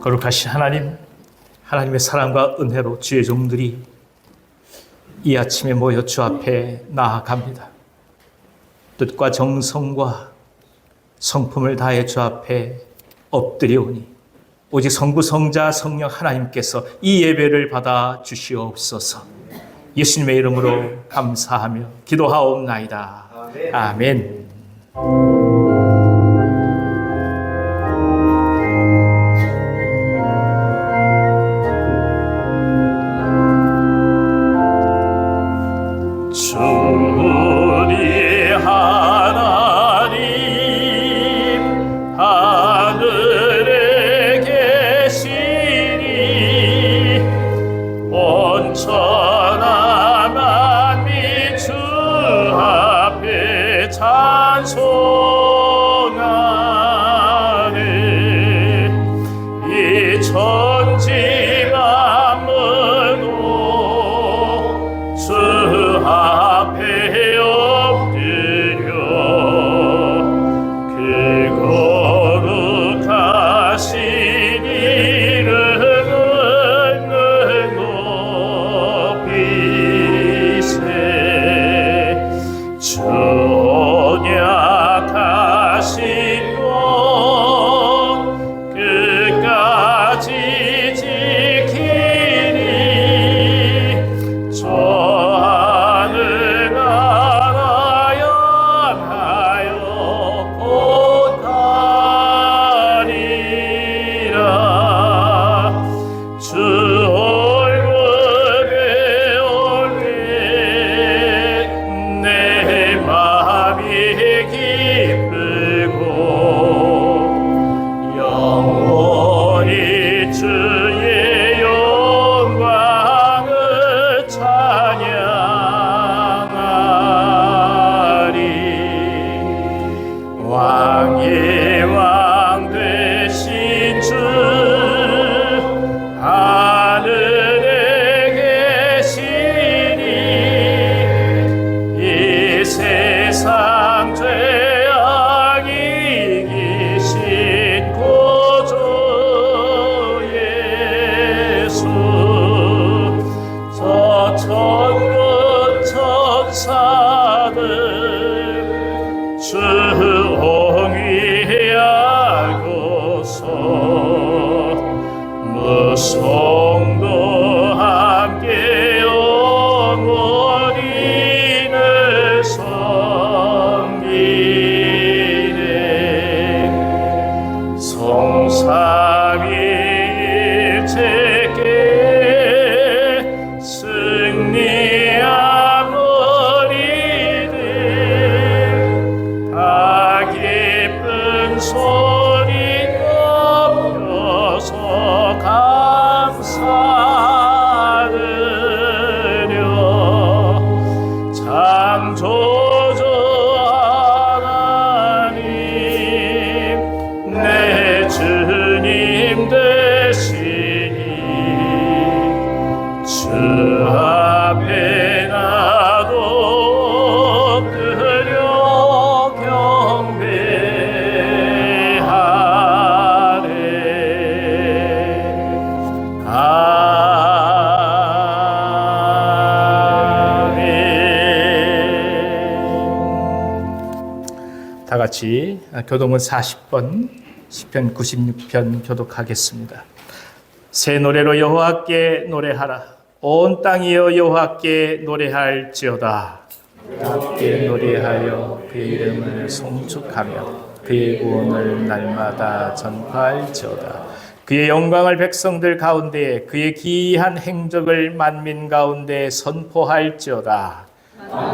거룩하신 하나님, 하나님의 사랑과 은혜로 주의 종들이 이 아침에 모여 주 앞에 나아갑니다. 뜻과 정성과 성품을 다해 주 앞에 엎드려오니 오직 성부, 성자, 성령 하나님께서 이 예배를 받아 주시옵소서. 예수님의 이름으로 감사하며 기도하옵나이다. 아멘. 다 같이 교동은 40번, 시편 96편 교독하겠습니다. 새 노래로 여호와께 노래하라. 온 땅이여 여호와께 노래할지어다. 여호와께 노래하여 그의 이름을 송축하며 그의 구원을 날마다 전파할지어다. 그의 영광을 백성들 가운데에 그의 기이한 행적을 만민 가운데 선포할지어다.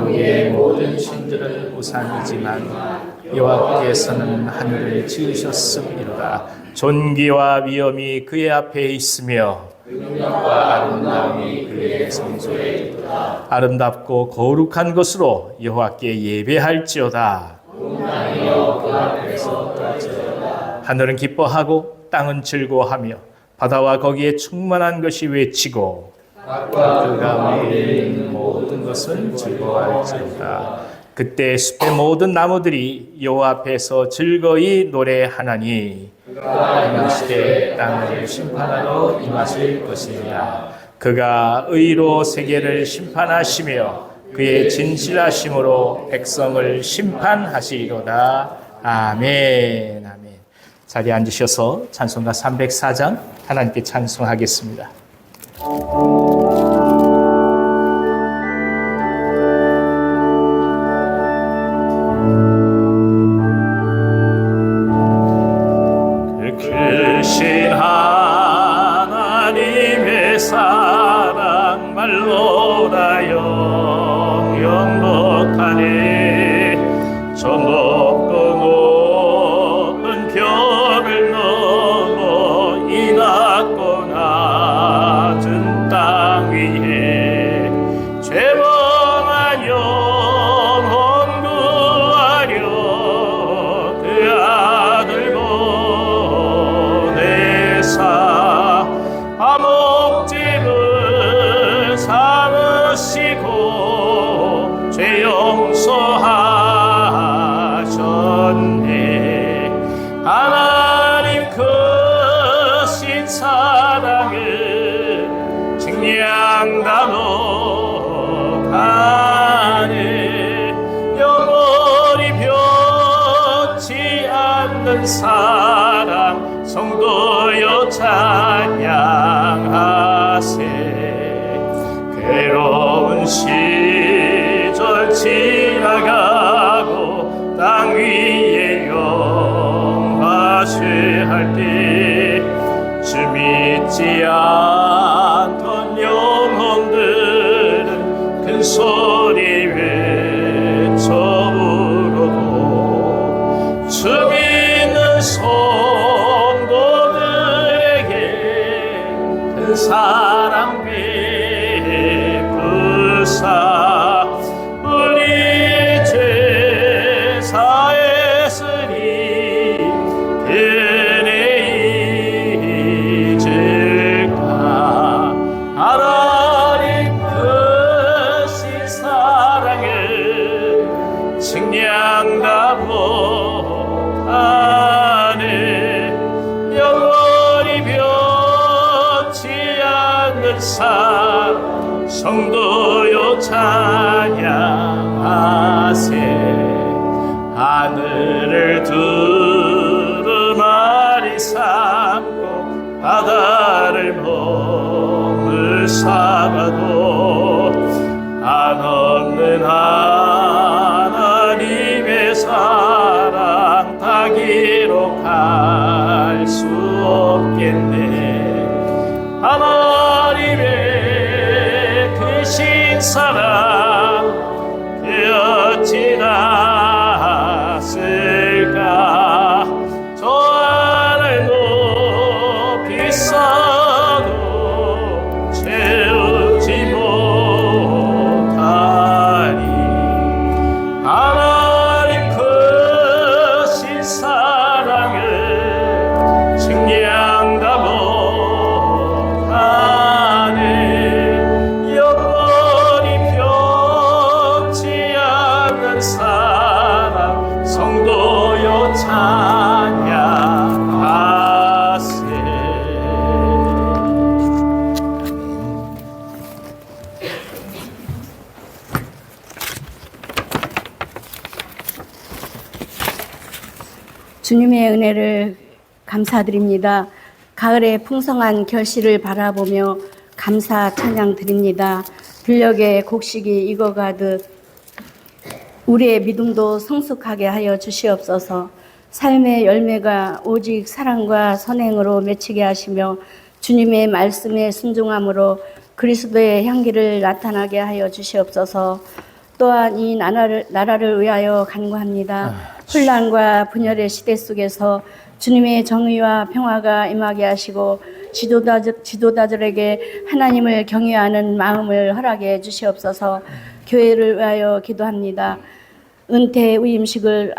그의 모든 신들은 우상이지만 여호와께서는 하늘을 지으셨음이로다. 존귀와 위엄이 그의 앞에 있으며 능력과 아름다움이 그의 성소에 있도다. 아름답고 거룩한 것으로 여호와께 예배할지어다. 온땅이여 그 앞에서 떨지어다. 하늘은 기뻐하고 땅은 즐거워하며 바다와 거기에 충만한 것이 외치고 밭과 그 가운데 있는 모든 것은 즐거워할지어다. 그때 숲의 모든 나무들이 여호와 앞에서 즐거이 노래하나니 그가 임하시되 땅을 심판하러 임하실 것입니다. 그가 의로 세계를 심판하시며 그의 진실하심으로 백성을 심판하시리로다. 아멘. 아멘. 자리에 앉으셔서 찬송가 304장 하나님께 찬송하겠습니다. 크신 하나님의 사랑 말로다 영영 못하네. 저 높고 높은 벽을 넘어 이 낮고 낮은 땅 위에 죄범한 영혼 구하려 그 아들 보내사 화목제물 삼으시고 죄 용서하셨네. 하나님 크신 사랑을 증량다 못하네. 영원히 변치 않는 사랑 성도여 찬양하세. 괴로운 시절 지나가고 땅 위에 영화쇠할 때 주 믿지 않던 영혼들은 큰 소리 외쳐 부르고 주 믿는 성도들에게 큰 사랑 베푸사 우리 죄 사했으니 은혜 잊을까. 하나님 크신 사랑을 증량다 못하네. 영원히 변치 않는 사랑 성도여 찬양하세. 하늘을 두루마리 삼고 바다를 몸을 삼아도 한없는 하나님의 사랑 다 기록할 수 없겠네. 하나님의 크신 사랑 되었지 않았을까. 저 하늘 높이 쌓아도 채우지 못하리. 하나님 크신 사랑을 증량다 못하네. 영원히 변치 않는 사랑 성도여 찬양하세. 주님의 은혜를 감사드립니다. 가을의 풍성한 결실을 바라보며 감사 찬양 드립니다. 들녘에 곡식이 익어가듯 우리의 믿음도 성숙하게 하여 주시옵소서. 삶의 열매가 오직 사랑과 선행으로 맺히게 하시며 주님의 말씀에 순종함으로 그리스도의 향기를 나타나게 하여 주시옵소서. 또한 이 나라를 위하여 간구합니다. 혼란과 분열의 시대 속에서 주님의 정의와 평화가 임하게 하시고 지도자들에게 하나님을 경외하는 마음을 허락해 주시옵소서. 교회를 위하여 기도합니다. 은퇴 위임식을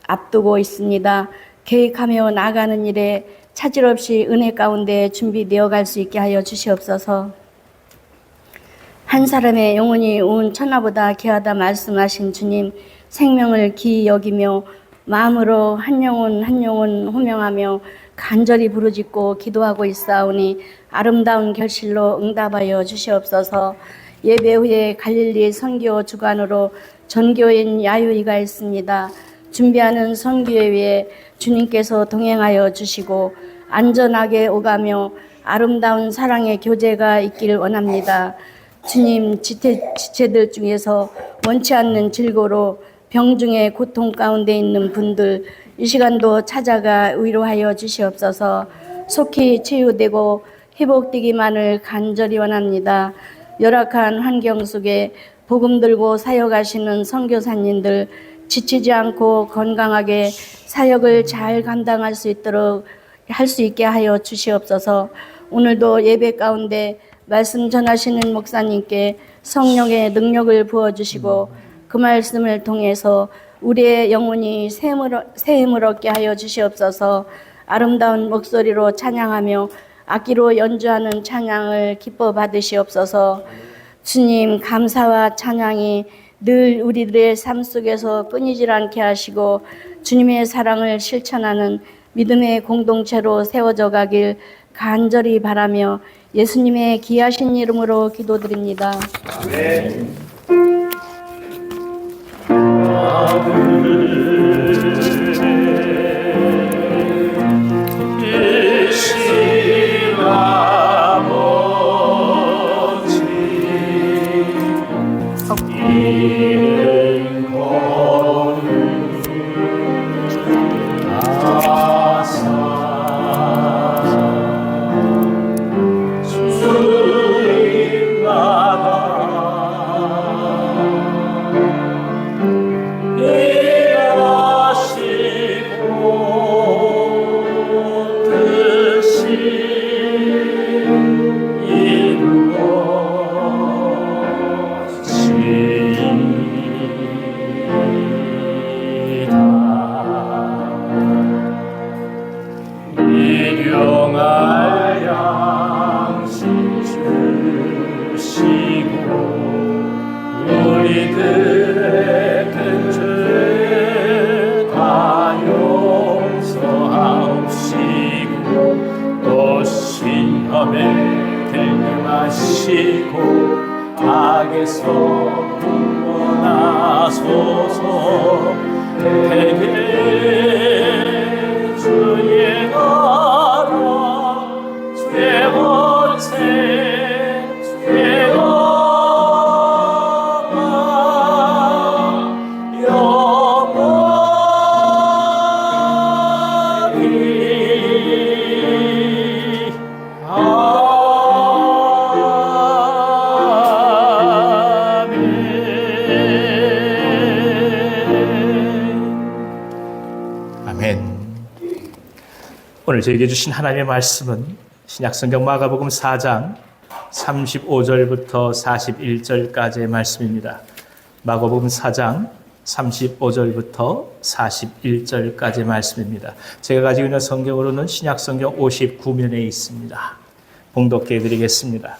앞두고 있습니다. 계획하며 나아가는 일에 차질 없이 은혜 가운데 준비되어 갈 수 있게 하여 주시옵소서. 한 사람의 영혼이 온 천하보다 귀하다 말씀하신 주님, 생명을 귀히 여기며 마음으로 한 영혼 한 영혼 호명하며 간절히 부르짖고 기도하고 있사오니 아름다운 결실로 응답하여 주시옵소서. 예배 후에 갈릴리 선교 주간으로 전교인 야유이가 있습니다. 준비하는 선교회에 주님께서 동행하여 주시고 안전하게 오가며 아름다운 사랑의 교제가 있길 원합니다. 주님, 지체들 중에서 원치 않는 질고로 병중의 고통 가운데 있는 분들 이 시간도 찾아가 위로하여 주시옵소서. 속히 치유되고 회복되기만을 간절히 원합니다. 열악한 환경 속에 복음 들고 사역하시는 선교사님들 지치지 않고 건강하게 사역을 잘 감당할 수 있도록 할 수 있게 하여 주시옵소서. 오늘도 예배 가운데 말씀 전하시는 목사님께 성령의 능력을 부어주시고 그 말씀을 통해서 우리의 영혼이 새 힘을 얻게 하여 주시옵소서. 아름다운 목소리로 찬양하며 악기로 연주하는 찬양을 기뻐 받으시옵소서. 주님, 감사와 찬양이 늘 우리들의 삶 속에서 끊이질 않게 하시고 주님의 사랑을 실천하는 믿음의 공동체로 세워져 가길 간절히 바라며 예수님의 귀하신 이름으로 기도드립니다. 아멘. 일용할 양식 주시고 우리들의 그 죄 다 용서하옵시고 또 시험에 들게 마시고 악에서 구원하소서. 대개 주의 나라 주의 권세 주의 영광 영원히 아멘. 오늘 저에게 주신 하나님의 말씀은 신약성경 마가복음 4장 35절부터 41절까지의 말씀입니다. 마가복음 4장 35절부터 41절까지의 말씀입니다. 제가 가지고 있는 성경으로는 신약성경 59면에 있습니다. 봉독해 드리겠습니다.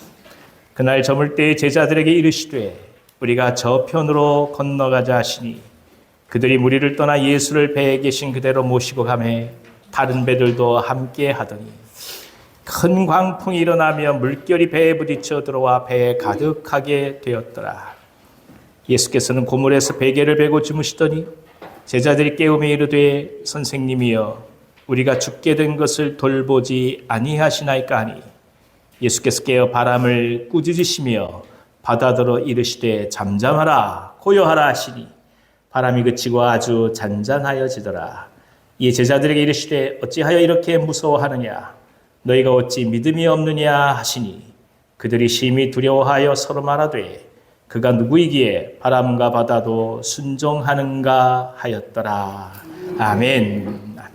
그날 저물 때에 제자들에게 이르시되 우리가 저편으로 건너가자 하시니 그들이 무리를 떠나 예수를 배에 계신 그대로 모시고 가매 다른 배들도 함께 하더니 큰 광풍이 일어나며 물결이 배에 부딪혀 들어와 배에 가득하게 되었더라. 예수께서는 고물에서 베개를 베고 주무시더니 제자들이 깨우며 이르되 선생님이여 우리가 죽게 된 것을 돌보지 아니하시나이까 하니 예수께서 깨어 바람을 꾸짖으시며 바다더러 이르시되 잠잠하라 고요하라 하시니 바람이 그치고 아주 잔잔하여지더라. 이에 제자들에게 이르시되 어찌하여 이렇게 무서워하느냐 너희가 어찌 믿음이 없느냐 하시니 그들이 심히 두려워하여 서로 말하되 그가 누구이기에 바람과 바다도 순종하는가 하였더라. 아멘. 아멘.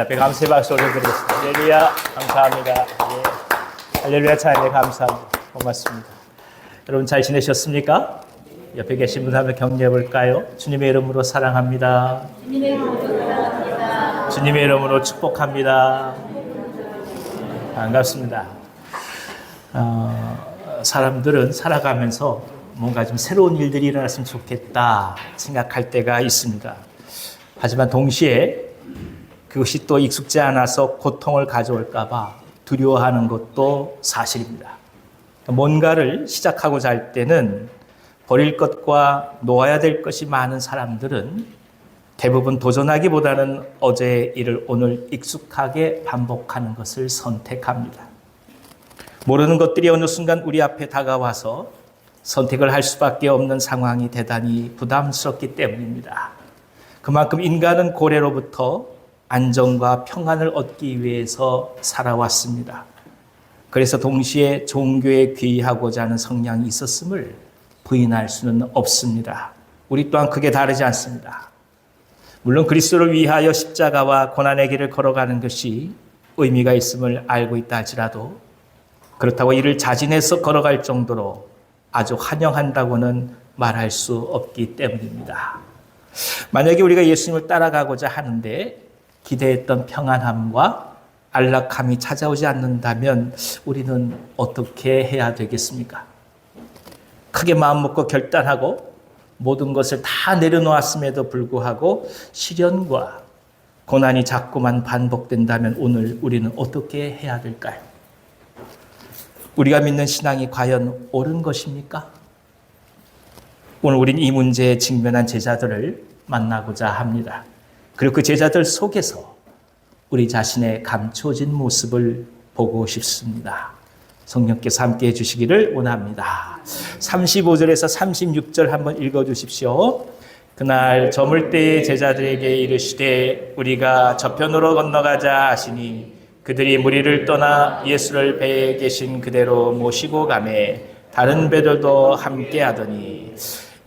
앞에 감사의 박수 올려드리겠습니다. 할렐루야, 감사합니다. 예. 할렐루야, 찬양에 감사합니다. 고맙습니다. 여러분 잘 지내셨습니까? 옆에 계신 분 한번 격려해 볼까요? 주님의 이름으로 사랑합니다. 주님의 이름으로 사랑합니다. 주님의 이름으로 축복합니다. 반갑습니다. 사람들은 살아가면서 뭔가 좀 새로운 일들이 일어났으면 좋겠다 생각할 때가 있습니다. 하지만 동시에 그것이 또 익숙지 않아서 고통을 가져올까 봐 두려워하는 것도 사실입니다. 뭔가를 시작하고자 할 때는 버릴 것과 놓아야 될 것이 많은 사람들은 대부분 도전하기보다는 어제의 일을 오늘 익숙하게 반복하는 것을 선택합니다. 모르는 것들이 어느 순간 우리 앞에 다가와서 선택을 할 수밖에 없는 상황이 대단히 부담스럽기 때문입니다. 그만큼 인간은 고래로부터 안정과 평안을 얻기 위해서 살아왔습니다. 그래서 동시에 종교에 귀의하고자 하는 성향이 있었음을 부인할 수는 없습니다. 우리 또한 크게 다르지 않습니다. 물론 그리스도를 위하여 십자가와 고난의 길을 걸어가는 것이 의미가 있음을 알고 있다 할지라도 그렇다고 이를 자진해서 걸어갈 정도로 아주 환영한다고는 말할 수 없기 때문입니다. 만약에 우리가 예수님을 따라가고자 하는데 기대했던 평안함과 안락함이 찾아오지 않는다면 우리는 어떻게 해야 되겠습니까? 크게 마음 먹고 결단하고 모든 것을 다 내려놓았음에도 불구하고 시련과 고난이 자꾸만 반복된다면 오늘 우리는 어떻게 해야 될까요? 우리가 믿는 신앙이 과연 옳은 것입니까? 오늘 우리는 이 문제에 직면한 제자들을 만나고자 합니다. 그리고 그 제자들 속에서 우리 자신의 감춰진 모습을 보고 싶습니다. 성령께서 함께 해주시기를 원합니다. 35절에서 36절 한번 읽어주십시오. 그날 저물 때에 제자들에게 이르시되 우리가 저편으로 건너가자 하시니 그들이 무리를 떠나 예수를 배에 계신 그대로 모시고 가매 다른 배들도 함께 하더니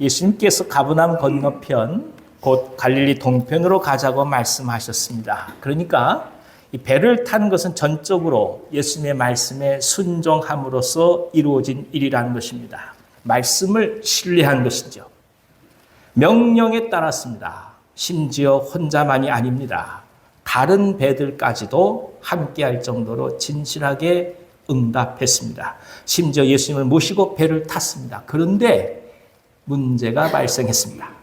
예수님께서 가브나움 건너편 곧 갈릴리 동편으로 가자고 말씀하셨습니다. 그러니까 이 배를 타는 것은 전적으로 예수님의 말씀에 순종함으로써 이루어진 일이라는 것입니다. 말씀을 신뢰한 것이죠. 명령에 따랐습니다. 심지어 혼자만이 아닙니다. 다른 배들까지도 함께할 정도로 진실하게 응답했습니다. 심지어 예수님을 모시고 배를 탔습니다. 그런데 문제가 발생했습니다.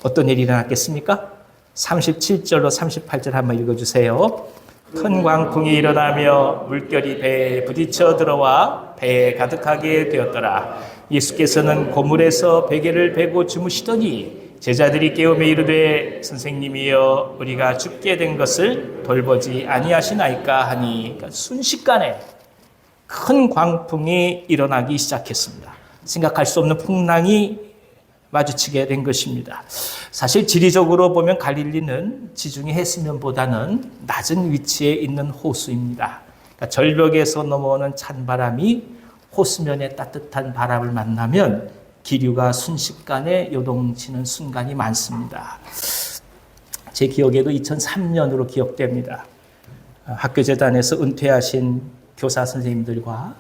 어떤 일이 일어났겠습니까? 37절로 38절 한번 읽어주세요. 큰 광풍이 일어나며 물결이 배에 부딪혀 들어와 배에 가득하게 되었더라. 예수께서는 고물에서 베개를 베고 주무시더니 제자들이 깨우며 이르되 선생님이여 우리가 죽게 된 것을 돌보지 아니하시나이까 하니 그러니까 순식간에 큰 광풍이 일어나기 시작했습니다. 생각할 수 없는 풍랑이 마주치게 된 것입니다. 사실 지리적으로 보면 갈릴리는 지중해 해수면보다는 낮은 위치에 있는 호수입니다. 그러니까 절벽에서 넘어오는 찬바람이 호수면의 따뜻한 바람을 만나면 기류가 순식간에 요동치는 순간이 많습니다. 제 기억에도 2003년으로 기억됩니다. 학교재단에서 은퇴하신 교사 선생님들과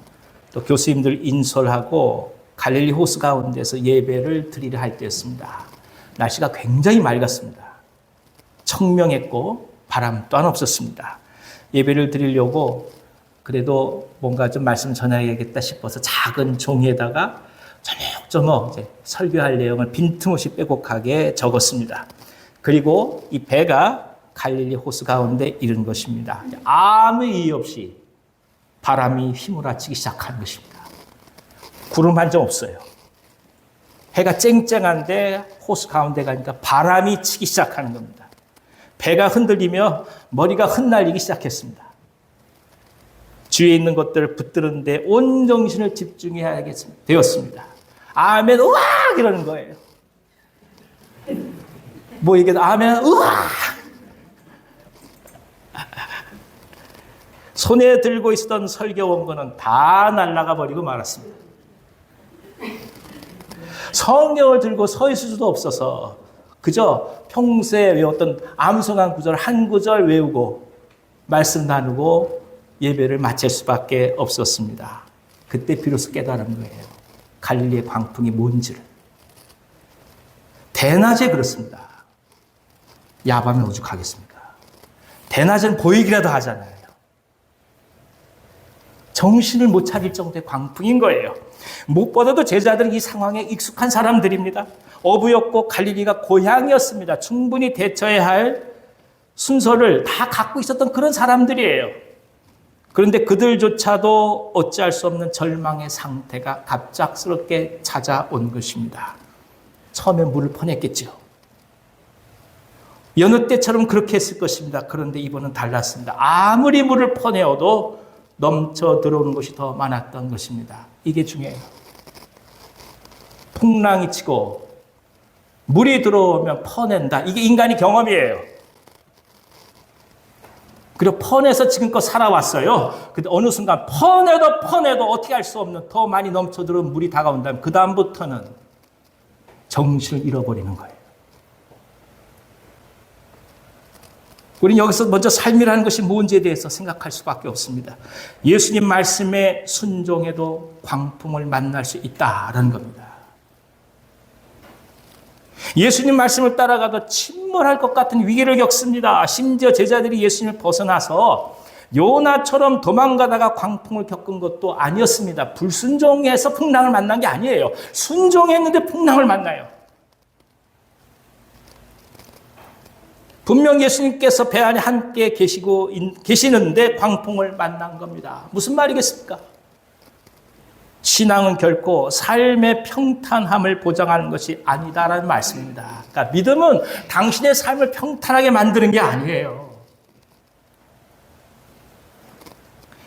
또 교수님들 인솔하고 갈릴리 호수 가운데서 예배를 드리려 할 때였습니다. 날씨가 굉장히 맑았습니다. 청명했고 바람 또한 없었습니다. 예배를 드리려고 그래도 뭔가 좀 말씀 전해야겠다 싶어서 작은 종이에다가 조목조목 이제 설교할 내용을 빈틈없이 빼곡하게 적었습니다. 그리고 이 배가 갈릴리 호수 가운데 이른 것입니다. 아무 이유 없이 바람이 휘몰아치기 시작한 것입니다. 구름 한 점 없어요. 해가 쨍쨍한데 호수 가운데 가니까 바람이 치기 시작하는 겁니다. 배가 흔들리며 머리가 흩날리기 시작했습니다. 주위에 있는 것들을 붙드는데 온 정신을 집중해야 되었습니다. 아멘, 우악! 이러는 거예요. 뭐 이게 아멘, 우악! 손에 들고 있었던 설교 원고는 다 날아가 버리고 말았습니다. 성경을 들고 서 있을 수도 없어서 그저 평소에 외웠던 암송한 구절 한 구절 외우고 말씀 나누고 예배를 마칠 수밖에 없었습니다. 그때 비로소 깨달은 거예요. 갈릴리의 광풍이 뭔지를. 대낮에 그렇습니다. 야밤에 오죽하겠습니까? 대낮엔 보이기라도 하잖아요. 정신을 못 차릴 정도의 광풍인 거예요. 무엇보다도 제자들은 이 상황에 익숙한 사람들입니다. 어부였고 갈릴리가 고향이었습니다. 충분히 대처해야 할 순서를 다 갖고 있었던 그런 사람들이에요. 그런데 그들조차도 어찌할 수 없는 절망의 상태가 갑작스럽게 찾아온 것입니다. 처음에 물을 퍼냈겠죠. 여느 때처럼 그렇게 했을 것입니다. 그런데 이번은 달랐습니다. 아무리 물을 퍼내어도 넘쳐 들어오는 것이 더 많았던 것입니다. 이게 중요해요. 풍랑이 치고 물이 들어오면 퍼낸다. 이게 인간의 경험이에요. 그리고 퍼내서 지금껏 살아왔어요. 근데 어느 순간 퍼내도 어떻게 할 수 없는 더 많이 넘쳐 들어온 물이 다가온다면 그 다음부터는 정신을 잃어버리는 거예요. 우리는 여기서 먼저 삶이라는 것이 뭔지에 대해서 생각할 수밖에 없습니다. 예수님 말씀에 순종해도 광풍을 만날 수 있다라는 겁니다. 예수님 말씀을 따라가도 침몰할 것 같은 위기를 겪습니다. 심지어 제자들이 예수님을 벗어나서 요나처럼 도망가다가 광풍을 겪은 것도 아니었습니다. 불순종해서 풍랑을 만난 게 아니에요. 순종했는데 풍랑을 만나요. 분명 예수님께서 배 안에 함께 계시는데 광풍을 만난 겁니다. 무슨 말이겠습니까? 신앙은 결코 삶의 평탄함을 보장하는 것이 아니다라는 말씀입니다. 그러니까 믿음은 당신의 삶을 평탄하게 만드는 게 아니에요.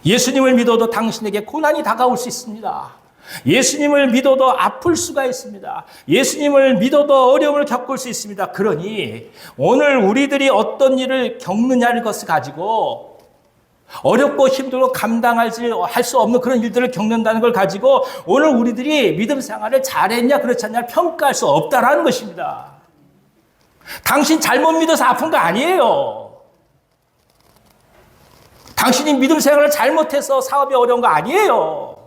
예수님을 믿어도 당신에게 고난이 다가올 수 있습니다. 예수님을 믿어도 아플 수가 있습니다. 예수님을 믿어도 어려움을 겪을 수 있습니다. 그러니 오늘 우리들이 어떤 일을 겪느냐를 것을 가지고 어렵고 힘들고 감당할 수 없는 그런 일들을 겪는다는 걸 가지고 오늘 우리들이 믿음 생활을 잘했냐 그렇지 않냐를 평가할 수 없다라는 것입니다. 당신 잘못 믿어서 아픈 거 아니에요. 당신이 믿음 생활을 잘못해서 사업이 어려운 거 아니에요.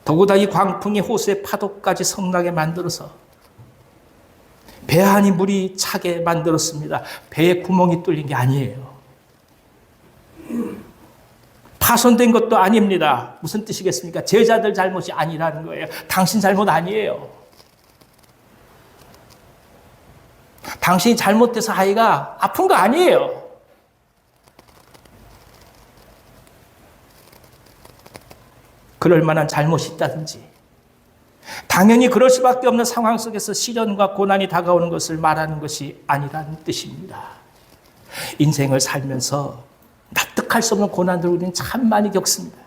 더구나 이 광풍이 호수의 파도까지 성나게 만들어서 배 안이 물이 차게 만들었습니다. 배에 구멍이 뚫린 게 아니에요. 파손된 것도 아닙니다. 무슨 뜻이겠습니까? 제자들 잘못이 아니라는 거예요. 당신 잘못 아니에요. 당신이 잘못돼서 아이가 아픈 거 아니에요. 그럴 만한 잘못이 있다든지 당연히 그럴 수밖에 없는 상황 속에서 시련과 고난이 다가오는 것을 말하는 것이 아니라는 뜻입니다. 인생을 살면서 납득할 수 없는 고난들을 우리는 참 많이 겪습니다.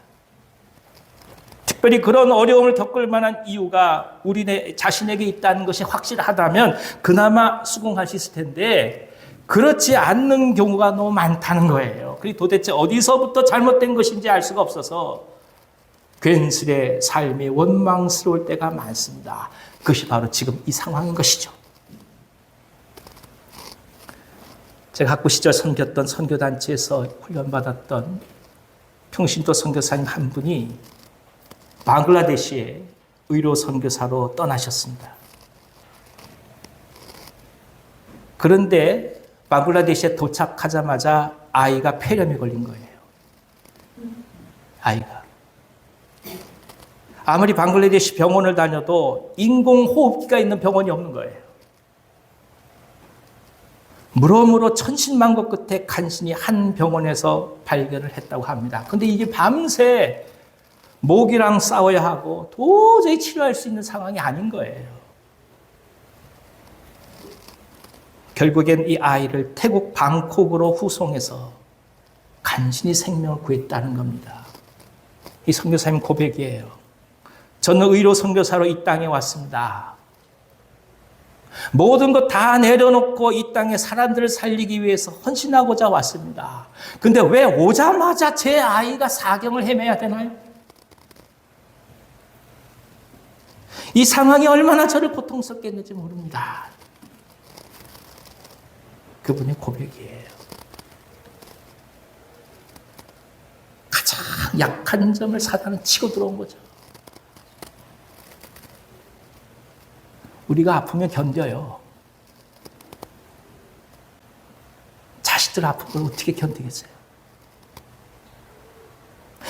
특별히 그런 어려움을 겪을 만한 이유가 우리 자신에게 있다는 것이 확실하다면 그나마 수긍할 수 있을 텐데 그렇지 않는 경우가 너무 많다는 거예요. 그리고 도대체 어디서부터 잘못된 것인지 알 수가 없어서 괜스레 삶이 원망스러울 때가 많습니다. 그것이 바로 지금 이 상황인 것이죠. 제가 학부 시절 섬겼던 선교단체에서 훈련받았던 평신도 선교사님 한 분이 방글라데시에 의료 선교사로 떠나셨습니다. 그런데 방글라데시에 도착하자마자 아이가 폐렴이 걸린 거예요. 아이가. 아무리 방글라데시 병원을 다녀도 인공호흡기가 있는 병원이 없는 거예요. 물어물어 천신만고 끝에 간신히 한 병원에서 발견을 했다고 합니다. 그런데 이게 밤새 모기랑 싸워야 하고 도저히 치료할 수 있는 상황이 아닌 거예요. 결국엔 이 아이를 태국 방콕으로 후송해서 간신히 생명을 구했다는 겁니다. 이 선교사님 고백이에요. 저는 의료 선교사로 이 땅에 왔습니다. 모든 것 다 내려놓고 이 땅에 사람들을 살리기 위해서 헌신하고자 왔습니다. 근데 왜 오자마자 제 아이가 사경을 헤매야 되나요? 이 상황이 얼마나 저를 고통스럽게 했는지 모릅니다. 그분의 고백이에요. 가장 약한 점을 사단은 치고 들어온 거죠. 우리가 아프면 견뎌요. 자식들 아픈 걸 어떻게 견디겠어요?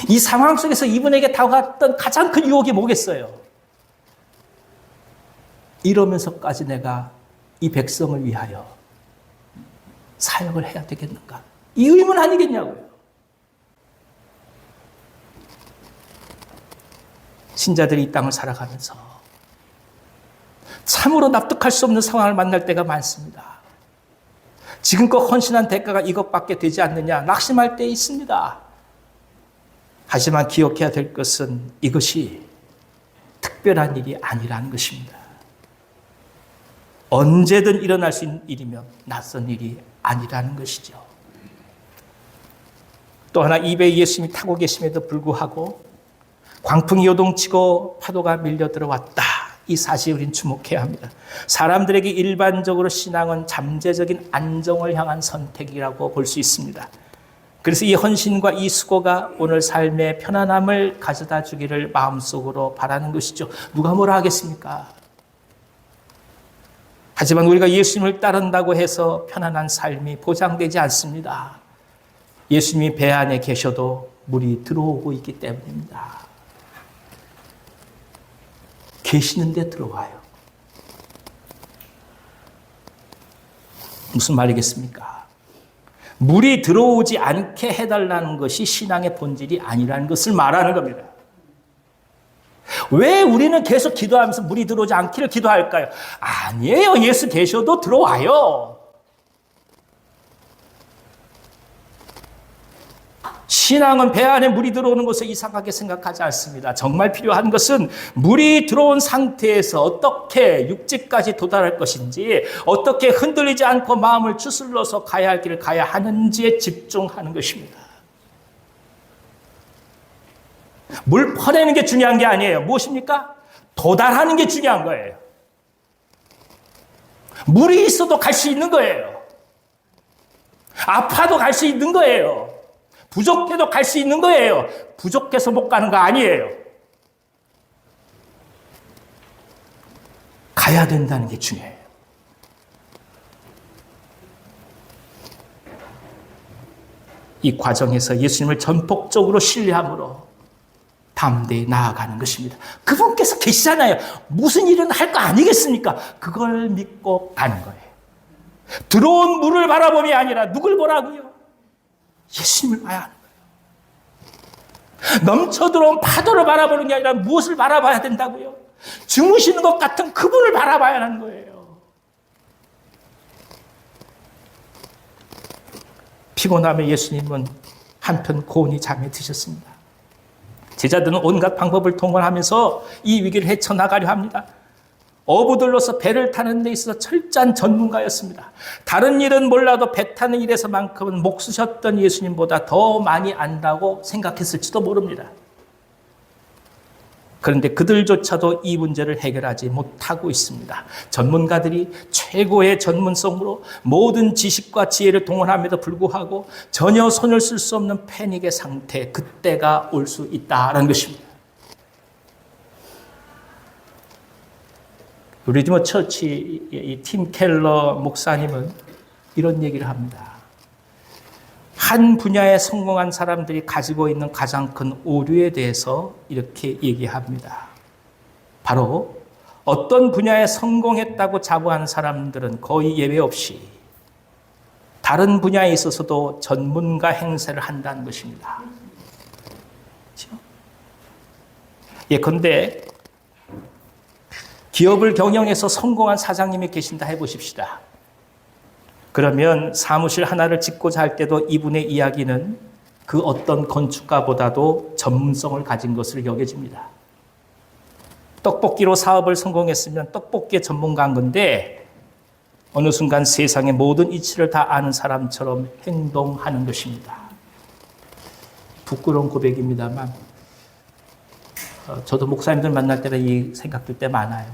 이 상황 속에서 이분에게 다가왔던 가장 큰 유혹이 뭐겠어요? 이러면서까지 내가 이 백성을 위하여 사역을 해야 되겠는가? 이 의문 아니겠냐고요. 신자들이 이 땅을 살아가면서 참으로 납득할 수 없는 상황을 만날 때가 많습니다. 지금껏 헌신한 대가가 이것밖에 되지 않느냐 낙심할 때 있습니다. 하지만 기억해야 될 것은 이것이 특별한 일이 아니라는 것입니다. 언제든 일어날 수 있는 일이며 낯선 일이 아니라는 것이죠. 또 하나 이 배에 예수님이 타고 계심에도 불구하고 광풍이 요동치고 파도가 밀려 들어왔다. 이 사실에 우리는 주목해야 합니다. 사람들에게 일반적으로 신앙은 잠재적인 안정을 향한 선택이라고 볼 수 있습니다. 그래서 이 헌신과 이 수고가 오늘 삶의 편안함을 가져다 주기를 마음속으로 바라는 것이죠. 누가 뭐라 하겠습니까? 하지만 우리가 예수님을 따른다고 해서 편안한 삶이 보장되지 않습니다. 예수님이 배 안에 계셔도 물이 들어오고 있기 때문입니다. 계시는데 들어와요. 무슨 말이겠습니까? 물이 들어오지 않게 해달라는 것이 신앙의 본질이 아니라는 것을 말하는 겁니다. 왜 우리는 계속 기도하면서 물이 들어오지 않기를 기도할까요? 아니에요. 예수 계셔도 들어와요. 신앙은 배 안에 물이 들어오는 것을 이상하게 생각하지 않습니다. 정말 필요한 것은 물이 들어온 상태에서 어떻게 육지까지 도달할 것인지, 어떻게 흔들리지 않고 마음을 추슬러서 가야 할 길을 가야 하는지에 집중하는 것입니다. 물 퍼내는 게 중요한 게 아니에요. 무엇입니까? 도달하는 게 중요한 거예요. 물이 있어도 갈 수 있는 거예요. 아파도 갈 수 있는 거예요. 부족해도 갈 수 있는 거예요. 부족해서 못 가는 거 아니에요. 가야 된다는 게 중요해요. 이 과정에서 예수님을 전폭적으로 신뢰함으로 담대히 나아가는 것입니다. 그분께서 계시잖아요. 무슨 일은 할 거 아니겠습니까? 그걸 믿고 가는 거예요. 들어온 물을 바라봄이 아니라 누굴 보라고요? 예수님을 봐야 하는 거예요. 넘쳐 들어온 파도를 바라보는 게 아니라 무엇을 바라봐야 된다고요? 주무시는 것 같은 그분을 바라봐야 하는 거예요. 피곤함에 예수님은 한편 고온히 잠에 드셨습니다. 제자들은 온갖 방법을 동원하면서 이 위기를 헤쳐나가려 합니다. 어부들로서 배를 타는 데 있어서 철저한 전문가였습니다. 다른 일은 몰라도 배 타는 일에서만큼은 목 쓰셨던 예수님보다 더 많이 안다고 생각했을지도 모릅니다. 그런데 그들조차도 이 문제를 해결하지 못하고 있습니다. 전문가들이 최고의 전문성으로 모든 지식과 지혜를 동원함에도 불구하고 전혀 손을 쓸 수 없는 패닉의 상태, 그때가 올 수 있다는 것입니다. 리디머 처치 팀 켈러 목사님은 이런 얘기를 합니다. 한 분야에 성공한 사람들이 가지고 있는 가장 큰 오류에 대해서 이렇게 얘기합니다. 바로 어떤 분야에 성공했다고 자부하는 사람들은 거의 예외 없이 다른 분야에 있어서도 전문가 행세를 한다는 것입니다. 그렇죠? 예컨대 기업을 경영해서 성공한 사장님이 계신다 해보십시다. 그러면 사무실 하나를 짓고자 할 때도 이분의 이야기는 그 어떤 건축가보다도 전문성을 가진 것을 여겨집니다. 떡볶이로 사업을 성공했으면 떡볶이의 전문가인 건데 어느 순간 세상의 모든 이치를 다 아는 사람처럼 행동하는 것입니다. 부끄러운 고백입니다만 저도 목사님들 만날 때마다 이 생각들 때 많아요.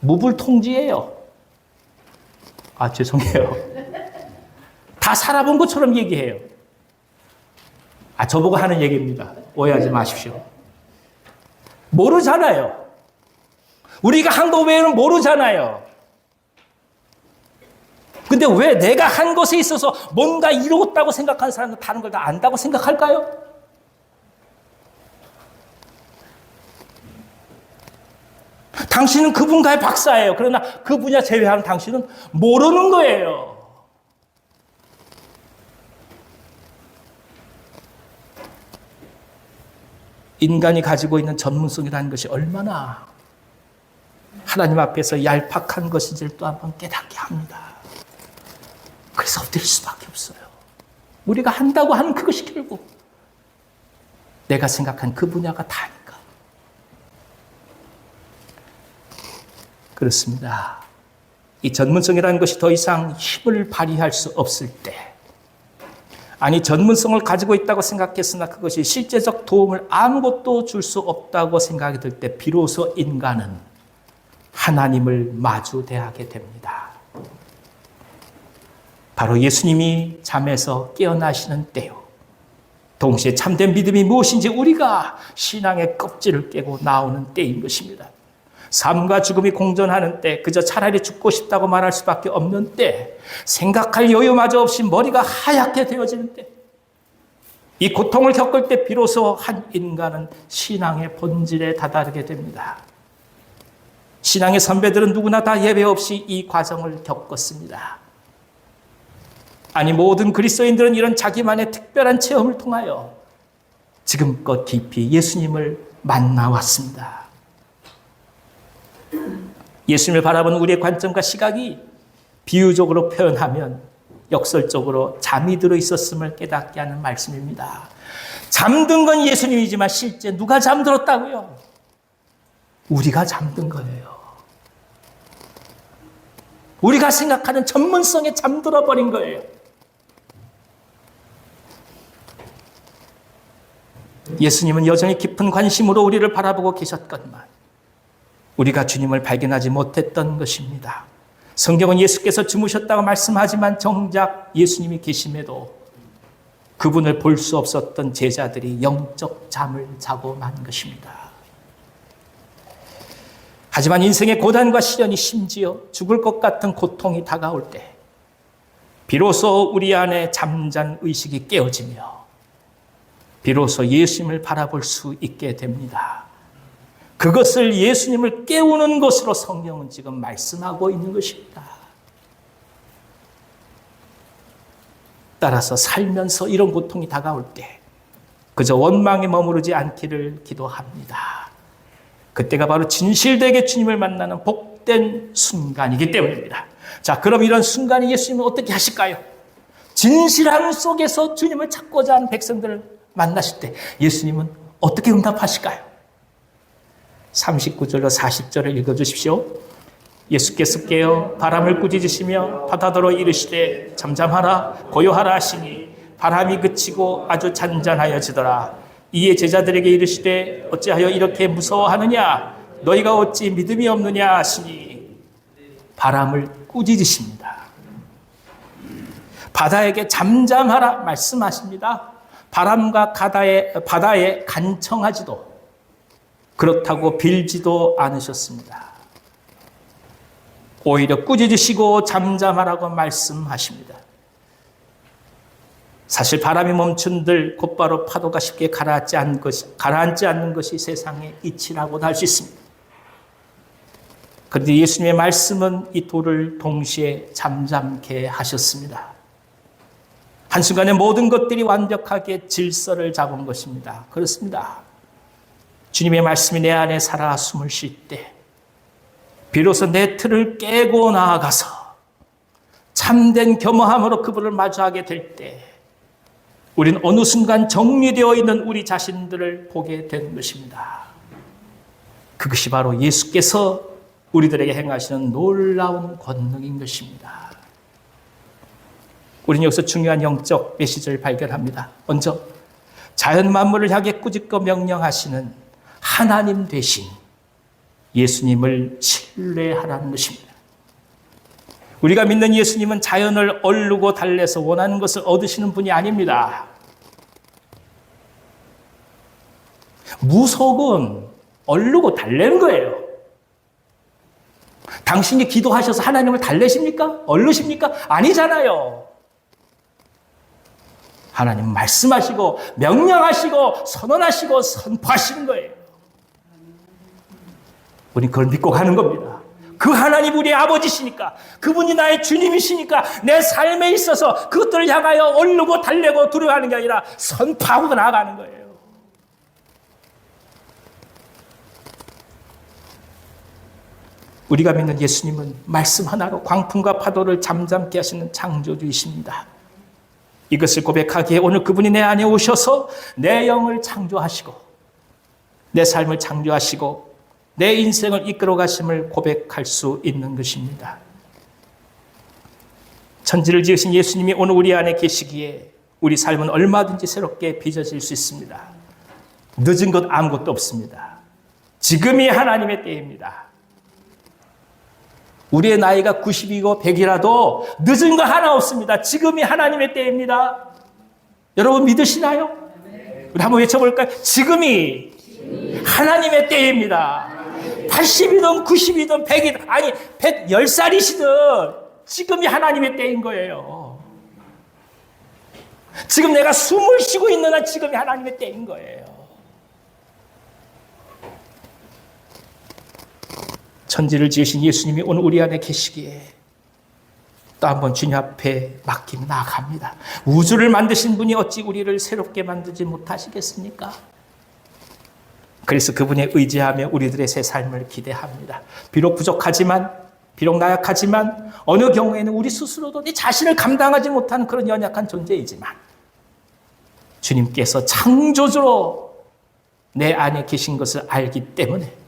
무불통지예요. 아, 죄송해요. 다 살아본 것처럼 얘기해요. 아, 저보고 하는 얘기입니다. 오해하지 마십시오. 모르잖아요. 우리가 한 거 외에는 모르잖아요. 근데 왜 내가 한 것에 있어서 뭔가 이루었다고 생각하는 사람은 다른 걸 다 안다고 생각할까요? 당신은 그 분야의 박사예요. 그러나 그 분야 제외하는 당신은 모르는 거예요. 인간이 가지고 있는 전문성이라는 것이 얼마나 하나님 앞에서 얄팍한 것인지를 또 한번 깨닫게 합니다. 그래서 엎드릴 수밖에 없어요. 우리가 한다고 하는 그것이 결국 내가 생각한 그 분야가 다니까. 그렇습니다. 이 전문성이라는 것이 더 이상 힘을 발휘할 수 없을 때, 아니 전문성을 가지고 있다고 생각했으나 그것이 실제적 도움을 아무것도 줄 수 없다고 생각이 들 때 비로소 인간은 하나님을 마주대하게 됩니다. 바로 예수님이 잠에서 깨어나시는 때요. 동시에 참된 믿음이 무엇인지 우리가 신앙의 껍질을 깨고 나오는 때인 것입니다. 삶과 죽음이 공존하는 때, 그저 차라리 죽고 싶다고 말할 수밖에 없는 때, 생각할 여유마저 없이 머리가 하얗게 되어지는 때, 이 고통을 겪을 때 비로소 한 인간은 신앙의 본질에 다다르게 됩니다. 신앙의 선배들은 누구나 다 예외 없이 이 과정을 겪었습니다. 아니, 모든 그리스도인들은 이런 자기만의 특별한 체험을 통하여 지금껏 깊이 예수님을 만나왔습니다. 예수님을 바라보는 우리의 관점과 시각이 비유적으로 표현하면 역설적으로 잠이 들어 있었음을 깨닫게 하는 말씀입니다. 잠든 건 예수님이지만 실제 누가 잠들었다고요? 우리가 잠든 거예요. 우리가 생각하는 전문성에 잠들어 버린 거예요. 예수님은 여전히 깊은 관심으로 우리를 바라보고 계셨건만 우리가 주님을 발견하지 못했던 것입니다. 성경은 예수께서 주무셨다고 말씀하지만 정작 예수님이 계심에도 그분을 볼 수 없었던 제자들이 영적 잠을 자고 만 것입니다. 하지만 인생의 고단과 시련이 심지어 죽을 것 같은 고통이 다가올 때 비로소 우리 안에 잠잔 의식이 깨어지며 비로소 예수님을 바라볼 수 있게 됩니다. 그것을 예수님을 깨우는 것으로 성경은 지금 말씀하고 있는 것입니다. 따라서 살면서 이런 고통이 다가올 때 그저 원망에 머무르지 않기를 기도합니다. 그때가 바로 진실되게 주님을 만나는 복된 순간이기 때문입니다. 자, 그럼 이런 순간에 예수님은 어떻게 하실까요? 진실함 속에서 주님을 찾고자 하는 백성들을 만나실 때 예수님은 어떻게 응답하실까요? 39절로 40절을 읽어주십시오. 예수께서 깨어 바람을 꾸짖으시며 바다더러 이르시되 잠잠하라 고요하라 하시니 바람이 그치고 아주 잔잔하여지더라. 이에 제자들에게 이르시되 어찌하여 이렇게 무서워하느냐 너희가 어찌 믿음이 없느냐 하시니 바람을 꾸짖으십니다. 바다에게 잠잠하라 말씀하십니다. 바람과 바다에 간청하지도 그렇다고 빌지도 않으셨습니다. 오히려 꾸짖으시고 잠잠하라고 말씀하십니다. 사실 바람이 멈춘들 곧바로 파도가 쉽게 가라앉지 않는 것이 세상의 이치라고도 할 수 있습니다. 그런데 예수님의 말씀은 이 돌을 동시에 잠잠케 하셨습니다. 한순간에 모든 것들이 완벽하게 질서를 잡은 것입니다. 그렇습니다. 주님의 말씀이 내 안에 살아 숨을 쉴 때 비로소 내 틀을 깨고 나아가서 참된 겸허함으로 그분을 마주하게 될 때 우린 어느 순간 정리되어 있는 우리 자신들을 보게 된 것입니다. 그것이 바로 예수께서 우리들에게 행하시는 놀라운 권능인 것입니다. 우리는 여기서 중요한 영적 메시지를 발견합니다. 먼저 자연 만물을 향해 꾸짖고 명령하시는 하나님 되신 예수님을 신뢰하라는 것입니다. 우리가 믿는 예수님은 자연을 얼르고 달래서 원하는 것을 얻으시는 분이 아닙니다. 무속은 얼르고 달래는 거예요. 당신이 기도하셔서 하나님을 달래십니까? 얼르십니까? 아니잖아요. 하나님 말씀하시고 명령하시고 선언하시고 선포하시는 거예요. 우리 그걸 믿고 가는 겁니다. 그 하나님 우리의 아버지시니까, 그분이 나의 주님이시니까 내 삶에 있어서 그것들을 향하여 얼르고 달래고 두려워하는 게 아니라 선포하고 나아가는 거예요. 우리가 믿는 예수님은 말씀 하나로 광풍과 파도를 잠잠케 하시는 창조주이십니다. 이것을 고백하기에 오늘 그분이 내 안에 오셔서 내 영을 창조하시고 내 삶을 창조하시고 내 인생을 이끌어 가심을 고백할 수 있는 것입니다. 천지를 지으신 예수님이 오늘 우리 안에 계시기에 우리 삶은 얼마든지 새롭게 빚어질 수 있습니다. 늦은 것 아무것도 없습니다. 지금이 하나님의 때입니다. 우리의 나이가 90이고 100이라도 늦은 거 하나 없습니다. 지금이 하나님의 때입니다. 여러분 믿으시나요? 우리 한번 외쳐볼까요? 지금이 하나님의 때입니다. 80이든 90이든 100이든 아니 110살이시든 지금이 하나님의 때인 거예요. 지금 내가 숨을 쉬고 있는 한 지금이 하나님의 때인 거예요. 천지를 지으신 예수님이 오늘 우리 안에 계시기에 또 한번 주님 앞에 맡기며 나아갑니다. 우주를 만드신 분이 어찌 우리를 새롭게 만들지 못하시겠습니까? 그래서 그분에 의지하며 우리들의 새 삶을 기대합니다. 비록 부족하지만, 비록 나약하지만, 어느 경우에는 우리 스스로도 내 자신을 감당하지 못하는 그런 연약한 존재이지만 주님께서 창조주로 내 안에 계신 것을 알기 때문에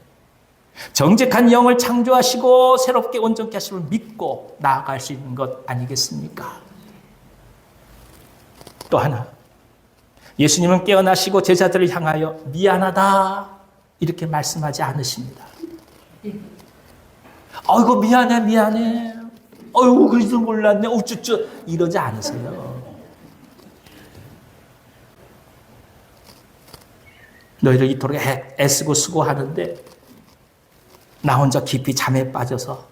정직한 영을 창조하시고 새롭게 온전케 하심을 믿고 나아갈 수 있는 것 아니겠습니까? 또 하나, 예수님은 깨어나시고 제자들을 향하여 미안하다 이렇게 말씀하지 않으십니다. 아이고 미안해 아이고 그래도 몰랐네 우쭈쭈 이러지 않으세요. 너희를 이토록 애쓰고 수고하는데 나 혼자 깊이 잠에 빠져서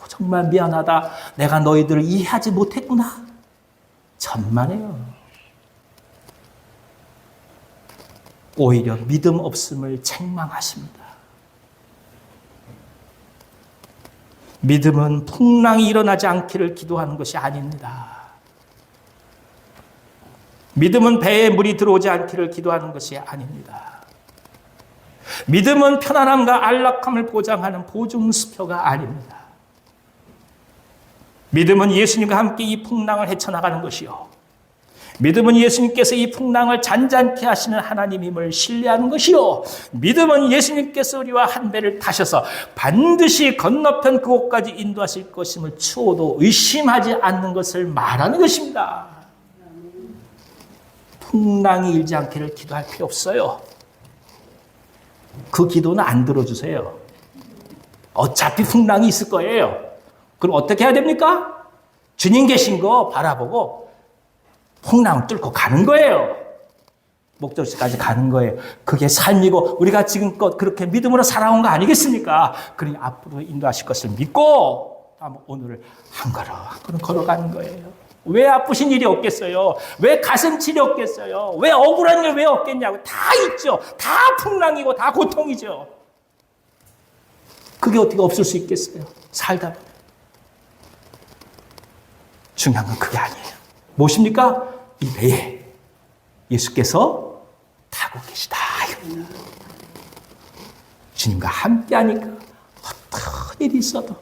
정말 미안하다. 내가 너희들을 이해하지 못했구나. 천만에요. 오히려 믿음 없음을 책망하십니다. 믿음은 풍랑이 일어나지 않기를 기도하는 것이 아닙니다. 믿음은 배에 물이 들어오지 않기를 기도하는 것이 아닙니다. 믿음은 편안함과 안락함을 보장하는 보증수표가 아닙니다. 믿음은 예수님과 함께 이 풍랑을 헤쳐나가는 것이요. 믿음은 예수님께서 이 풍랑을 잔잔케 하시는 하나님임을 신뢰하는 것이요. 믿음은 예수님께서 우리와 한 배를 타셔서 반드시 건너편 그곳까지 인도하실 것임을 추호도 의심하지 않는 것을 말하는 것입니다. 풍랑이 일지 않기를 기도할 필요 없어요. 그 기도는 안 들어주세요. 어차피 풍랑이 있을 거예요. 그럼 어떻게 해야 됩니까? 주님 계신 거 바라보고 풍랑을 뚫고 가는 거예요. 목적지까지 가는 거예요. 그게 삶이고 우리가 지금껏 그렇게 믿음으로 살아온 거 아니겠습니까? 그러니 앞으로 인도하실 것을 믿고 오늘을 한 걸음 걸어가는 거예요. 왜 아프신 일이 없겠어요? 왜 가슴칠이 없겠어요? 왜 억울한 일 왜 없겠냐고. 다 있죠. 다 풍랑이고 다 고통이죠. 그게 어떻게 없을 수 있겠어요? 살다 보면. 중요한 건 그게 아니에요. 무엇입니까? 이 배에 예수께서 타고 계시다. 주님과 함께 하니까 어떤 일이 있어도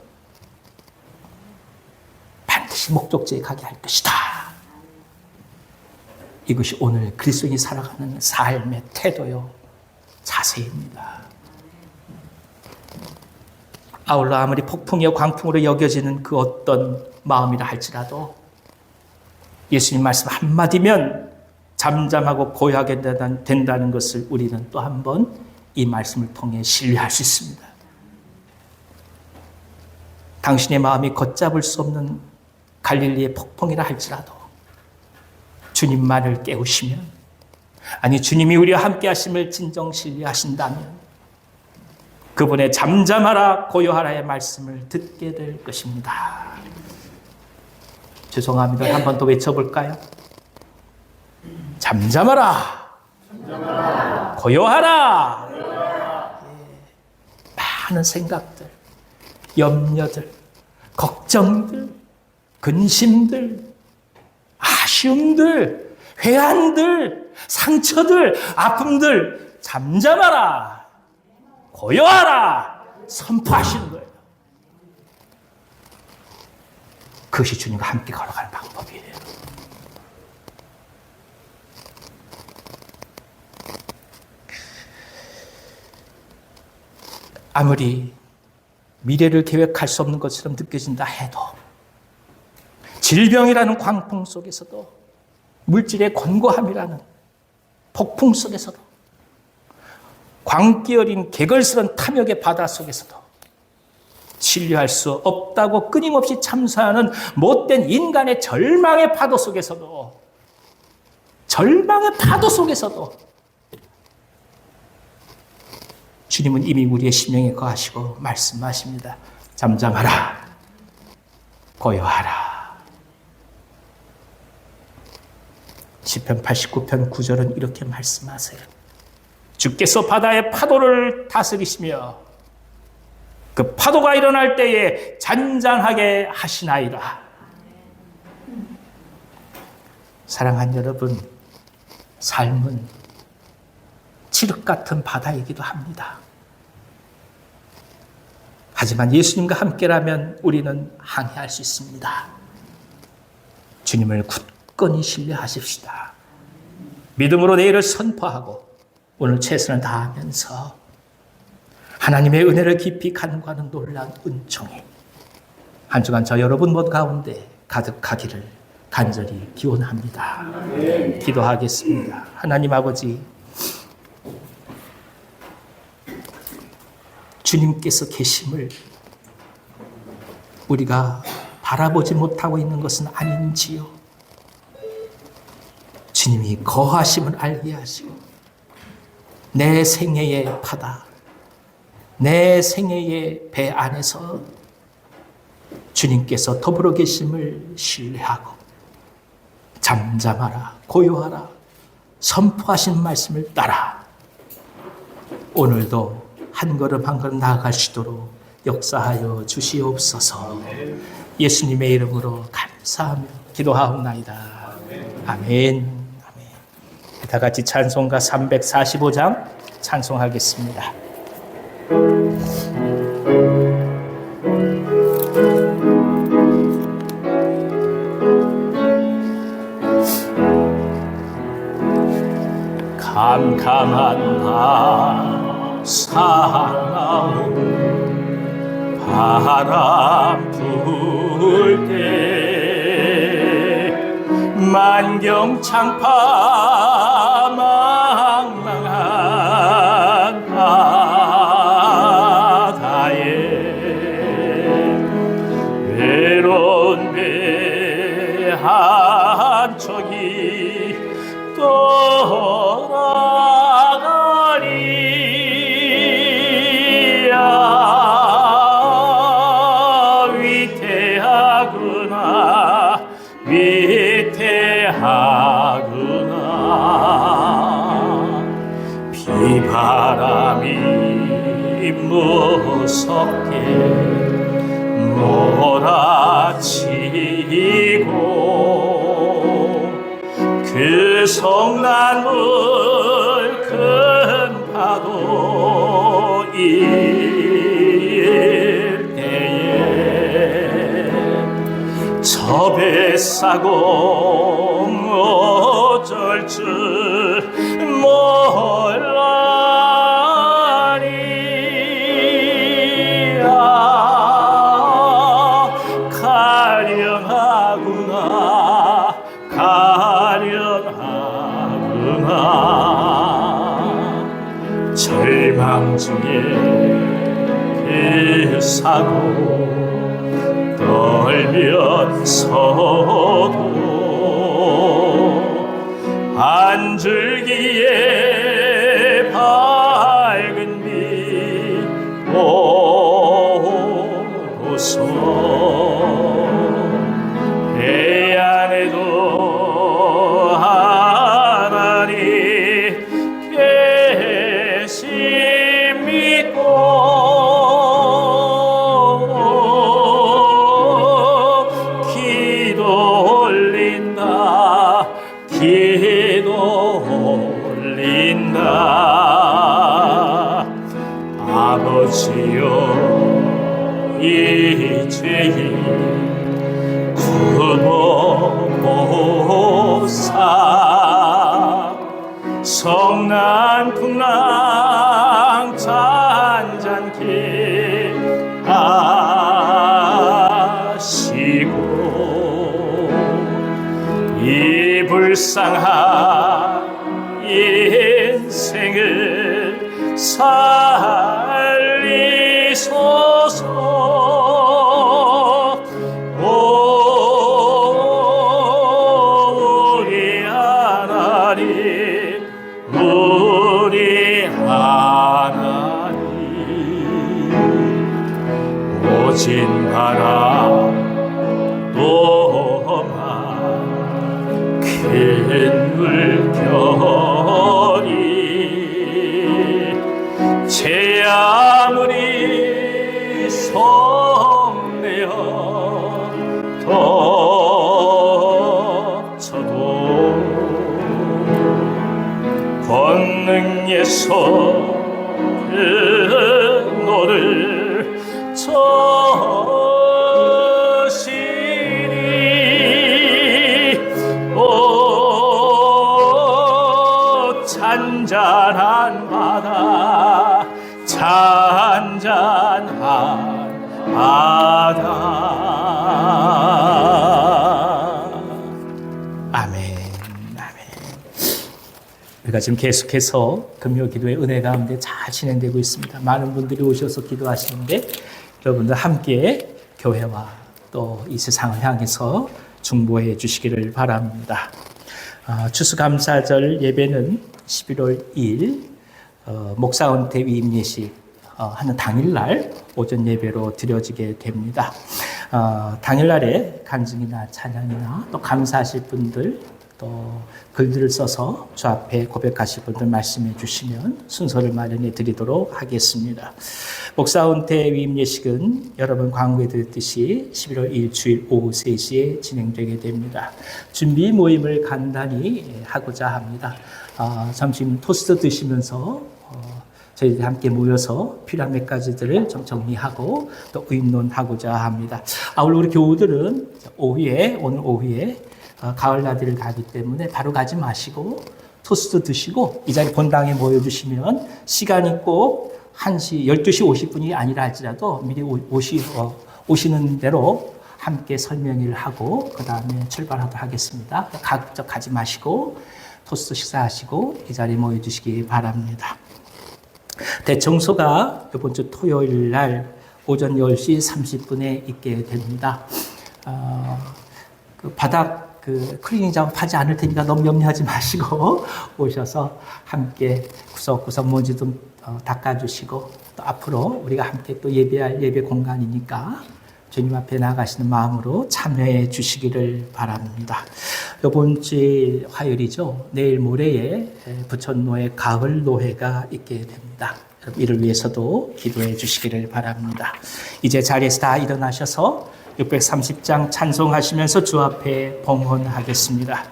반드시 목적지에 가게 할 것이다. 이것이 오늘 그리스도인이 살아가는 삶의 태도요, 자세입니다. 아울러 아무리 폭풍이요 광풍으로 여겨지는 그 어떤 마음이라 할지라도 예수님 말씀 한마디면 잠잠하고 고요하게 된다는 것을 우리는 또 한 번 이 말씀을 통해 신뢰할 수 있습니다. 당신의 마음이 걷잡을 수 없는 갈릴리의 폭풍이라 할지라도 주님만을 깨우시면, 아니 주님이 우리와 함께 하심을 진정 신뢰하신다면 그분의 잠잠하라 고요하라의 말씀을 듣게 될 것입니다. 죄송합니다. 한 번 더 외쳐볼까요? 잠잠하라, 고요하라. 많은 생각들, 염려들, 걱정들, 근심들, 아쉬움들, 회한들, 상처들, 아픔들 잠잠하라, 고요하라 선포하시는 거예요. 그것이 주님과 함께 걸어가는 방법이에요. 아무리 미래를 계획할 수 없는 것처럼 느껴진다 해도, 질병이라는 광풍 속에서도, 물질의 권고함이라는 폭풍 속에서도, 광기 어린 개걸스런 탐욕의 바다 속에서도, 신뢰할 수 없다고 끊임없이 참사하는 못된 인간의 절망의 파도 속에서도, 주님은 이미 우리의 심령에 거하시고 말씀하십니다. 잠잠하라, 고요하라. 시편 89편 9절은 이렇게 말씀하세요. 주께서 바다의 파도를 다스리시며 그 파도가 일어날 때에 잔잔하게 하시나이다. 사랑하는 여러분, 삶은 칠흑 같은 바다이기도 합니다. 하지만 예수님과 함께라면 우리는 항해할 수 있습니다. 주님을 굳건히 신뢰하십시다. 믿음으로 내일을 선포하고 오늘 최선을 다하면서 하나님의 은혜를 깊이 간구하는 놀라운 은총이 한 주간 저 여러분 모두 가운데 가득하기를 간절히 기원합니다. 기도하겠습니다. 하나님 아버지, 주님께서 계심을 우리가 바라보지 못하고 있는 것은 아닌지요. 주님이 거하심을 알게 하시고 내 생애의 바다, 내 생애의 배 안에서 주님께서 더불어 계심을 신뢰하고 잠잠하라, 고요하라 선포하신 말씀을 따라 오늘도 한 걸음 한 걸음 나아갈 수 있도록 역사하여 주시옵소서. 예수님의 이름으로 감사하며 기도하옵나이다. 아멘. 다 같이 찬송가 345장 찬송하겠습니다. 캄캄한 밤 사나운 바람 불 때 만경창파 망망한 바다에 외로운 배 한 척이 떠나가리. 위태하구나, 위태하구나. 비바람이 무섭게 몰아치고 그 성난물 큰 파도일 때에 저 배 싸고 어쩔 줄 몰라니. 가련하구나, 가련하구나. 절망 사고 떨면서도 한 줄기의 밝은 빛 보소서. 해안에도 하나님 계심 믿고 기도 올린다 아버지여 이제에 구보보사 성난 풍랑 잔잔케 하시고 이 불쌍한 인생을 살리소서. 우리 하나님 우리 하나님 오진 바람 또한 큰 물결이 제 아무리 성내어 덮쳐도 권능의 손은 너를 저시니 오 잔잔한 바다 잔잔한 바다. 아멘. 우리가 지금 계속해서 금요 기도의 은혜 가운데 잘 진행되고 있습니다. 많은 분들이 오셔서 기도하시는데 여러분들 함께 교회와 또 이 세상을 향해서 중보해 주시기를 바랍니다. 추수감사절 예배는 11월 2일 목사 은퇴 위임 예식 하는 당일날 오전 예배로 드려지게 됩니다. 당일날에 간증이나 찬양이나 또 감사하실 분들 또 글들을 써서 주 앞에 고백하실 분들 말씀해 주시면 순서를 마련해 드리도록 하겠습니다. 목사 은퇴 위임 예식은 여러분 광고해 드렸듯이 11월 2일 주일 오후 3시에 진행되게 됩니다. 준비 모임을 간단히 하고자 합니다. 점심 토스트 드시면서 저희들이 함께 모여서 필요한 몇 가지들을 좀 정리하고 또 의논하고자 합니다. 아울러 우리 교우들은 오늘 오후에 가을 나들이를 가기 때문에 바로 가지 마시고 토스트 드시고 이 자리 본당에 모여주시면 시간이 꼭 1시, 12시 50분이 아니라 할지라도 미리 오시는 대로 함께 설명을 하고 그 다음에 출발하도록 하겠습니다. 가급적 가지 마시고 토스트 식사하시고 이 자리에 모여주시기 바랍니다. 대청소가 이번 주 토요일 날 오전 10시 30분에 있게 됩니다. 그 바닥 클리닝 작업하지 않을 테니까 너무 염려하지 마시고 오셔서 함께 구석구석 먼지 좀 닦아주시고 또 앞으로 우리가 함께 또 예배할 예배 공간이니까 주님 앞에 나가시는 마음으로 참여해 주시기를 바랍니다. 이번 주 화요일이죠. 내일 모레에 부천노회 가을 노회가 있게 됩니다. 이를 위해서도 기도해 주시기를 바랍니다. 이제 자리에서 다 일어나셔서 630장 찬송하시면서 주 앞에 봉헌하겠습니다.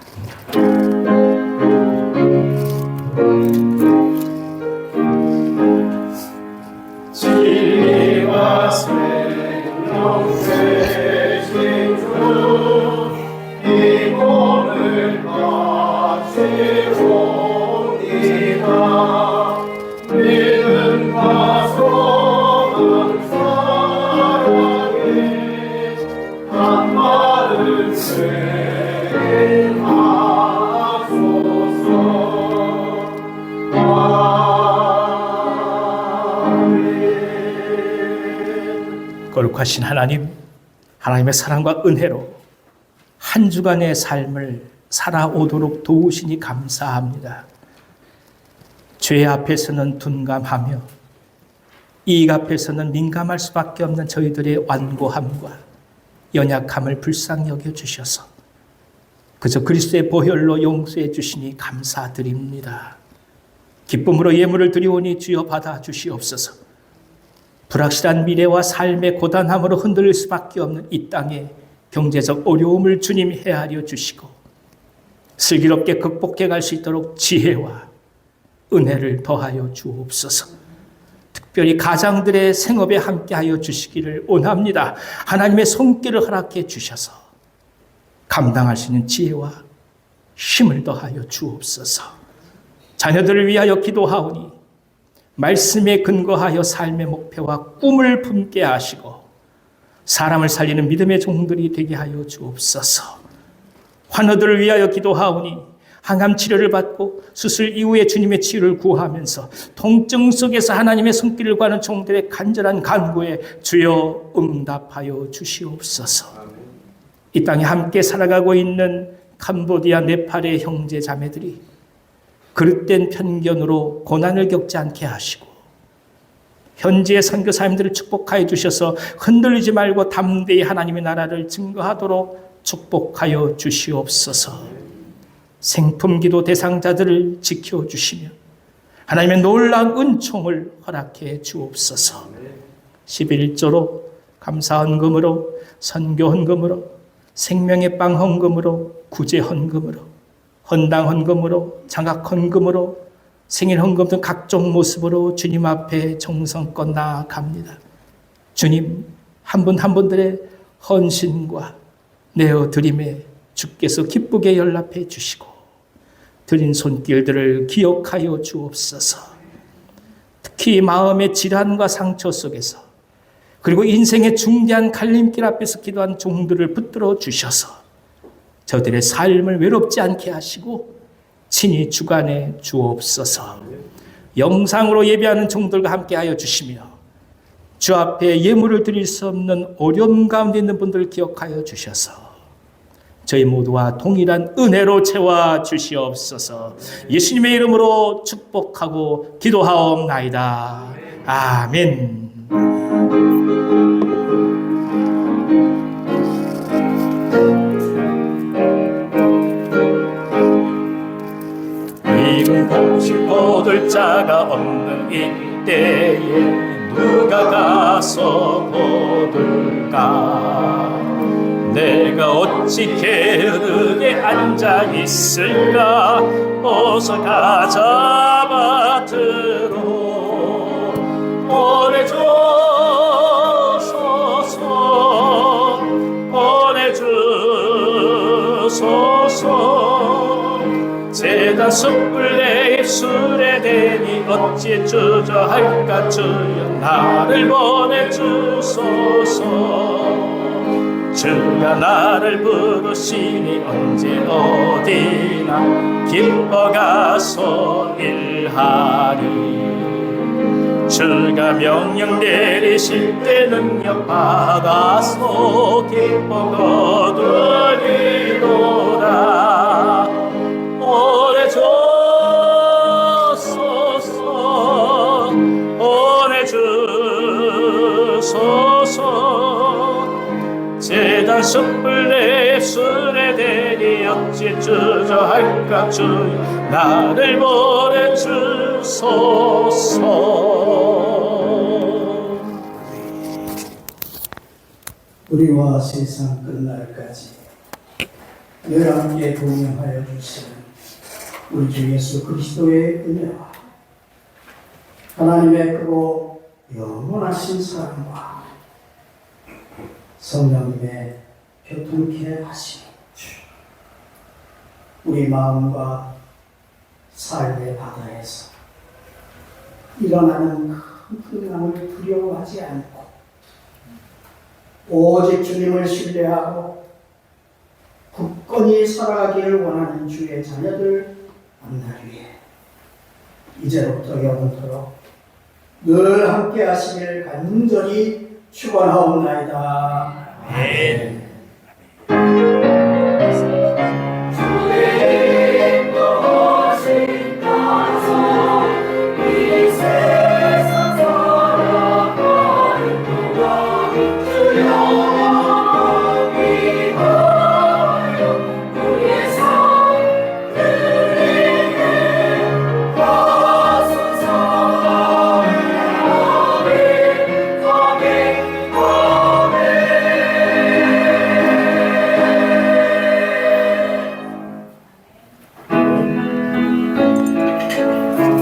진리와 생명 되신 주 이 몸을 바치옵니다. 믿음과 소망 사랑에 한 마음 되게 하소서. 거룩하신 하나님, 하나님의 사랑과 은혜로 한 주간의 삶을 살아오도록 도우시니 감사합니다. 죄 앞에서는 둔감하며 이익 앞에서는 민감할 수밖에 없는 저희들의 완고함과 연약함을 불쌍히 여겨주셔서 그저 그리스도의 보혈로 용서해 주시니 감사드립니다. 기쁨으로 예물을 드리오니 주여 받아 주시옵소서. 불확실한 미래와 삶의 고단함으로 흔들릴 수밖에 없는 이 땅에 경제적 어려움을 주님 헤아려 주시고 슬기롭게 극복해 갈 수 있도록 지혜와 은혜를 더하여 주옵소서. 특별히 가장들의 생업에 함께하여 주시기를 원합니다. 하나님의 손길을 허락해 주셔서 감당할 수 있는 지혜와 힘을 더하여 주옵소서. 자녀들을 위하여 기도하오니 말씀에 근거하여 삶의 목표와 꿈을 품게 하시고 사람을 살리는 믿음의 종들이 되게 하여 주옵소서. 환우들을 위하여 기도하오니 항암 치료를 받고 수술 이후에 주님의 치유를 구하면서 통증 속에서 하나님의 손길을 구하는 종들의 간절한 간구에 주여 응답하여 주시옵소서. 이 땅에 함께 살아가고 있는 캄보디아, 네팔의 형제 자매들이 그릇된 편견으로 고난을 겪지 않게 하시고 현지의 선교사님들을 축복하여 주셔서 흔들리지 말고 담대히 하나님의 나라를 증거하도록 축복하여 주시옵소서. 생품기도 대상자들을 지켜주시며 하나님의 놀라운 은총을 허락해 주옵소서. 11조로 감사헌금으로 선교헌금으로 생명의 빵 헌금으로 구제 헌금으로 헌당 헌금으로 장학 헌금으로 생일 헌금 등 각종 모습으로 주님 앞에 정성껏 나아갑니다. 주님 한 분 한 분들의 헌신과 내어드림에 주께서 기쁘게 연락해 주시고 드린 손길들을 기억하여 주옵소서. 특히 마음의 질환과 상처 속에서 그리고 인생의 중대한 갈림길 앞에서 기도한 종들을 붙들어 주셔서 저들의 삶을 외롭지 않게 하시고 친히 주관해 주옵소서. 영상으로 예배하는 종들과 함께하여 주시며 주 앞에 예물을 드릴 수 없는 어려움 가운데 있는 분들을 기억하여 주셔서 저희 모두와 동일한 은혜로 채워 주시옵소서. 예수님의 이름으로 축복하고 기도하옵나이다. 아멘. 임금식 얻을 자가 없는 이때에 누가 가서 얻을까? 내가 어찌 게으르게 앉아 있을까? 어서 가자 밭으로 보내주소서 보내주소서. 제단 숯불 내 입술에 대니 어찌 주저할까? 주여 나를 보내주소서. 주가 나를 부르시니 언제 어디나 기뻐가서 일하리. 주가 명령 내리실 때 능력 받아서 기뻐 거두리로다. 보내주소서 보내주소서. 제단 숯불 내 입술에 대니 어찌 주저할까? 주여 나를 보내주소서. 우리와 세상 끝날까지 늘 함께 동행하여 주시는 우리 주 예수 그리스도의 은혜와 하나님의 크고 영원하신 사랑과 성령님의 교통케 하심이 우리 마음과 삶의 바다에서 일어나는 큰 풍랑을 두려워하지 않고 오직 주님을 신뢰하고 굳건히 살아가기를 원하는 주의 자녀들 만나기 위해 이제부터 영원토록 늘 함께 하시길 간절히 축원하옵나이다. 아멘.